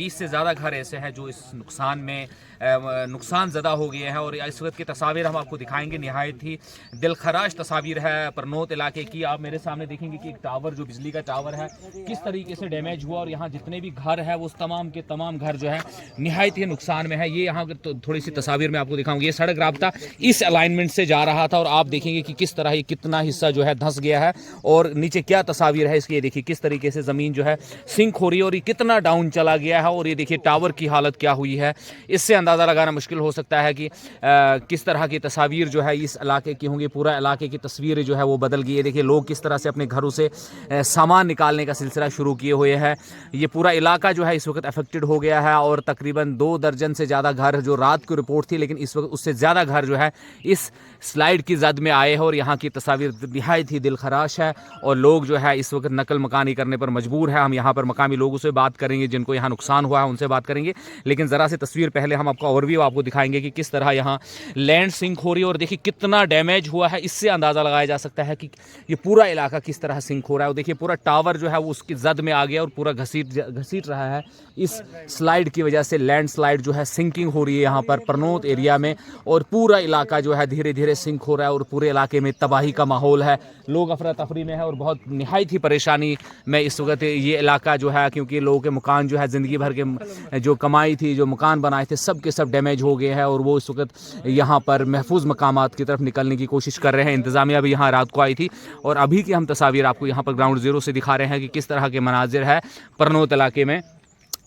20 से ज़्यादा घर ऐसे हैं जो इस नुकसान में नुकसान ज़दा हो गए हैं। और इस वक्त की तस्वीर हम आपको दिखाएंगे, नहायत ही दिलखराश तस्वीर है परनोत इलाके की। आप मेरे सामने देखेंगे कि एक टावर, जो बिजली का टावर है, किस तरीके से डैमेज हुआ। और यहाँ जितने भी घर है वो तमाम के तमाम घर जो है नहायत ही नुकसान में है। ये यहाँ तो थोड़ी सी तस्वीर में आपको दिखाऊंगी। ये सड़क राब्ता इस अलाइनमेंट से जा रहा था और आप देखेंगे कि किस तरह ये कितना हिस्सा जो है धंस गया है। और नीचे क्या तस्वीर है इसकी, ये देखिए किस तरीके से ज़मीन जो है सिंक हो रही है और ये कितना डाउन चला गया है। और ये देखिए टावर की हालत क्या हुई है, इससे अंदाज़ा लगाना मुश्किल हो सकता है कि किस तरह की तस्वीर जो है इस इलाके की होंगी। पूरा इलाके की तस्वीर जो है वो बदल गई है। देखिए लोग किस तरह से अपने घरों से सामान निकालने का सिलसिला शुरू किए हुए हैं। ये पूरा इलाका जो है इस वक्त अफेक्टेड हो गया है और तकरीबन 2 दर्जन से ज़्यादा घर, जो रात की रिपोर्ट थी, लेकिन इस वक्त उससे ज़्यादा घर जो है इस स्लाइड की जद में आए हैं। और यहाँ की तस्वीर निहायत ही दिलखराश है और लोग जो है इस वक्त नकल मकानी करने पर मजबूर है। हम यहाँ पर मकामी लोगों से बात करेंगे जिनको यहाँ नुकसान हुआ है, उनसे बात करेंगे। लेकिन ज़रा से तस्वीर पहले हम आपको ओवरव्यू आपको दिखाएंगे कि किस तरह यहाँ लैंड सिंक हो रही है और देखिए कितना डैमेज हुआ है। इससे अंदाज़ा लगाया जा सकता है कि ये पूरा इलाका किस तरह सिंक हो रहा है। और देखिए पूरा टावर जो है वो उसकी जद में आ गया और पूरा घसीट रहा है। इस स्लाइड की वजह से लैंड स्लाइड जो है सिंकिंग हो रही है यहाँ पर परनोत एरिया में और पूरा इलाका जो है धीरे धीरे सिंक हो रहा है और पूरे इलाके में तबाही का माहौल है। लोग अफरा तफरी में है और बहुत निहायत ही परेशानी में इस वक्त ये इलाका जो है, क्योंकि लोगों के मकान जो है ज़िंदगी भर के जो कमाई थी, जो मकान बनाए थे, सब के सब डैमेज हो गए हैं। और वो इस वक्त यहाँ पर महफूज मकामात की तरफ निकलने की कोशिश कर रहे हैं। इंतज़ामिया भी यहाँ रात को आई थी और अभी की हम तस्वीर आपको यहाँ पर ग्राउंड ज़ीरो से दिखा रहे हैं कि किस तरह के मनाजिर है परनोत इलाके में।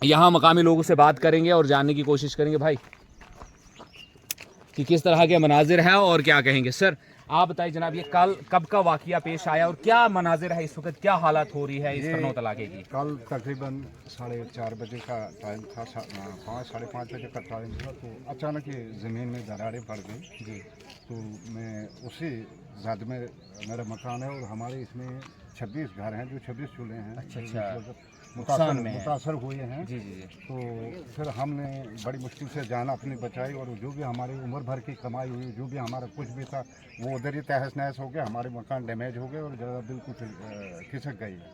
यहाँ मकामी लोगों से बात करेंगे और जानने की कोशिश करेंगे भाई कि किस तरह के मनाजिर है और क्या कहेंगे। सर आप बताइए जनाब, ये कल कब का वाकया पेश आया और क्या मनाजिर है इस वक्त, क्या हालत हो रही है इस परनोत इलाके की? कल तकरीबन 4:30 बजे का टाइम था, 5 साढ़े 5 बजे का टाइम था। तो अचानक ये ज़मीन में दरारें पड़ गई जी। तो मैं उसी जद में, मेरा मकान है और हमारे इसमें 26 घर हैं, जो 26 चूल्हे हैं। अच्छा, मुतासर हुए हैं जी जी जी। तो फिर हमने बड़ी मुश्किल से जान अपनी बचाई और जो भी हमारी उम्र भर की कमाई हुई, जो भी हमारा कुछ भी था, वो उधर ही तहस नहस हो गया। हमारे मकान डैमेज हो गए और ज़्यादा बिल्कुल खिसक गई है।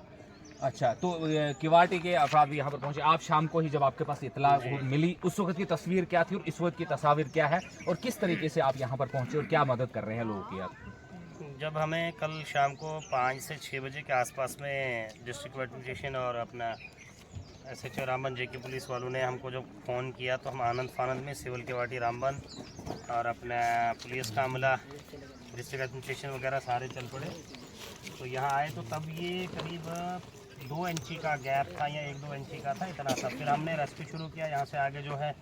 अच्छा, तो किवाटी के अफराद यहाँ पर पहुँचे। आप शाम को ही जब आपके पास इतला मिली, उस वक्त की तस्वीर क्या थी और इस वक्त की तस्वीर क्या है और किस तरीके से आप यहाँ पर पहुँचे और क्या मदद कर रहे हैं लोगों की आप? जब हमें कल शाम को 5 से 6 बजे के आसपास में डिस्ट्रिक्ट एडमिनिस्ट्रेशन और अपना SHO रामबन JK पुलिस वालों ने हमको जब फ़ोन किया तो हम आनंद फानंद में सिविल किवाटी रामबन और अपना पुलिस का अमला, डिस्ट्रिक्ट एडमिनिस्ट्रेशन वगैरह सारे चल पड़े। तो यहाँ आए तो तब ये करीब 2 इंची का गैप था या 1-2 इंची का था, इतना था। फिर हमने रेस्क्यू शुरू किया। यहाँ से आगे जो है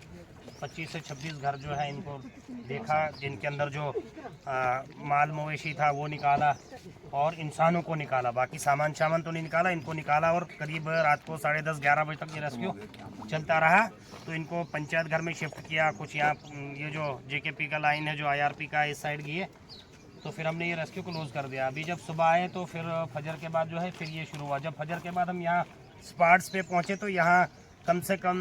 25 से 26 घर जो है इनको देखा, जिनके अंदर जो माल मवेशी था वो निकाला और इंसानों को निकाला। बाकी सामान तो नहीं निकाला, इनको निकाला। और करीब रात को 10:30-11 बजे तक ये रेस्क्यू चलता रहा। तो इनको पंचायत घर में शिफ्ट किया। कुछ यहाँ ये जो JKP का लाइन है, जो IRP का इस साइड की है, तो फिर हमने ये रेस्क्यू क्लोज कर दिया। अभी जब सुबह आए तो फिर फजर के बाद जो है फिर ये शुरू हुआ। जब फजर के बाद हम यहाँ स्पॉट्स पे पहुँचे तो यहाँ कम से कम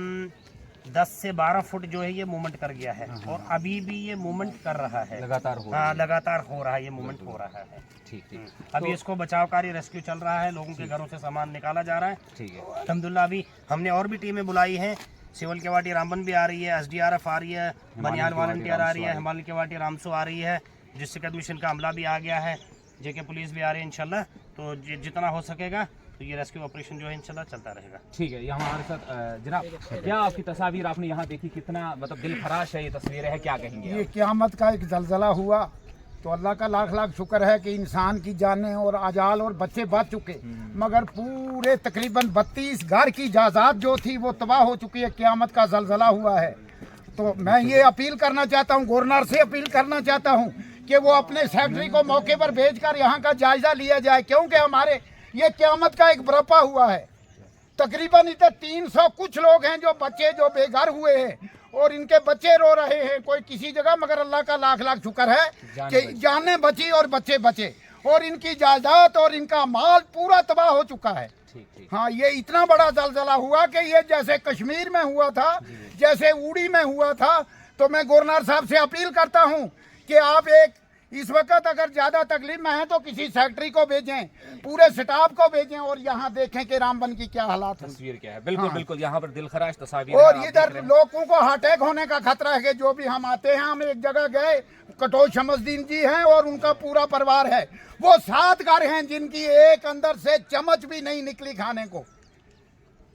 10 से 12 फुट जो है ये मूवमेंट कर गया है और अभी भी ये मूवमेंट कर रहा है, लगातार हो लगातार हो रहा है, ये मूवमेंट हो रहा है। ठीक। अभी इसको बचाव कार्य रेस्क्यू चल रहा है, लोगों के घरों से सामान निकाला जा रहा है। ठीक है, अल्हम्दुलिल्लाह। अभी हमने और भी टीमें बुलाई हैं, सिविल किवाटी रामबन भी आ रही है, SDRF आ रही है, बनियाल वॉलंटियर आ रही है, हिमालय किवाटी रामसू आ रही है, डिस्ट्रिक्ट एडमिशन का अमला भी आ गया है, JK पुलिस भी आ रही है इंशाल्लाह। तो जितना हो सकेगा तो ये रेस्क्यू ऑपरेशन जो है इंशाल्लाह चलता रहेगा। ठीक है। यहाँ हमारे साथ जनाब, क्या आपकी तस्वीर आपने यहाँ देखी, कितना मतलब दिल खराश है ये तस्वीरें है, क्या कहेंगे? ये क़यामत का एक जलजला हुआ तो अल्लाह का लाख लाख शुक्र है कि इंसान की जानें और अजाल और बच्चे बच चुके, मगर पूरे तकरीबन 32 घर की जायदाद जो थी वो तबाह हो चुकी है। क़यामत का जलजला हुआ है। तो मैं ये अपील करना चाहता हूँ, गवर्नर से अपील करना चाहता हूँ कि वो अपने सेक्रेटरी को मौके पर भेजकर यहाँ का जायजा लिया जाए, क्योंकि हमारे ये क़यामत का एक बरपा हुआ है। तकरीबन इधर 300 कुछ लोग हैं जो बच्चे जो बेघर हुए हैं और इनके बच्चे रो रहे हैं कोई किसी जगह, मगर अल्लाह का लाख लाख शुक्र है कि जानें बची और बच्चे बचे और इनकी जायदाद और इनका माल पूरा तबाह हो चुका है। हाँ, ये इतना बड़ा जलजला हुआ कि ये जैसे कश्मीर में हुआ था, जैसे उड़ी में हुआ था। तो मैं गवर्नर साहब से अपील करता हूँ कि आप एक इस वक्त अगर ज्यादा तकलीफ में है तो किसी सेक्रेटरी को भेजें, पूरे स्टाफ को भेजें और यहाँ देखें कि रामबन की क्या हालात है। तस्वीर क्या है, बिल्कुल बिल्कुल यहाँ पर दिलखराश तस्वीर और इधर लोगों को हार्ट अटैक होने का खतरा है कि जो भी हम आते हैं, हम एक जगह गए, कटोच शमसदीन जी हैं और उनका पूरा परिवार है, वो 7 घर हैं जिनकी एक अंदर से चम्मच भी नहीं निकली खाने को।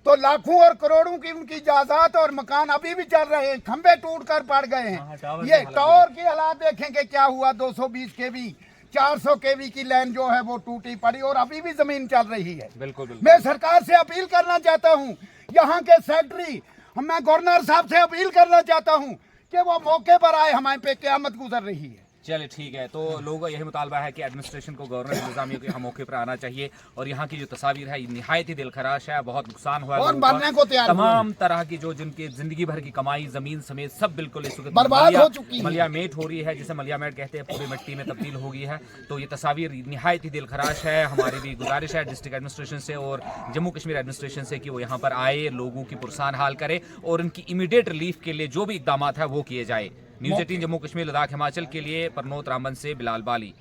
तो लाखों और करोड़ों की उनकी जायदाद और मकान अभी भी चल रहे हैं, खंबे टूट कर पड़ गए हैं। ये टावर की हालात देखें कि क्या हुआ, 220 kV 400 kV की लाइन जो है वो टूटी पड़ी और अभी भी जमीन चल रही है। बिल्कुल मैं सरकार से अपील करना चाहता हूँ, यहाँ के सेक्रेटरी, मैं गवर्नर साहब से अपील करना चाहता हूँ कि वो मौके पर आए, हमारे पे क़यामत गुजर रही है। चलिए ठीक है, तो लोगों का यही मुतालबा है कि एडमिनिस्ट्रेशन को, गवर्नर इंतजामिया को यहाँ मौके पर आना चाहिए। और यहाँ की जो तस्वीर है निहायत ही दिलखराश है, बहुत नुकसान हुआ है और लोगों का। मरने को तैयार तमाम तरह की जो जिनकी जिंदगी भर की कमाई, जमीन समेत सब बिल्कुल इस वक्त बर्बाद हो चुकी है। मलियामेट हो रही है, जिसे मलियामेट कहते हैं, पूरी मिट्टी में तब्दील हो गई है। तो ये तस्वीर निहायत ही दिलखराश है। हमारी भी गुजारिश है डिस्ट्रिक्ट एडमिनिस्ट्रेशन से और जम्मू कश्मीर एडमिनिस्ट्रेशन से कि वो यहाँ पर आए, लोगों की पुरसान हाल करे और उनकी इमीडिएट रिलीफ के लिए जो भी इकदाम है वो किए जाए। न्यूज़ 18 जम्मू कश्मीर लद्दाख हिमाचल के लिए परनोत रामबन से बिलाल बाली।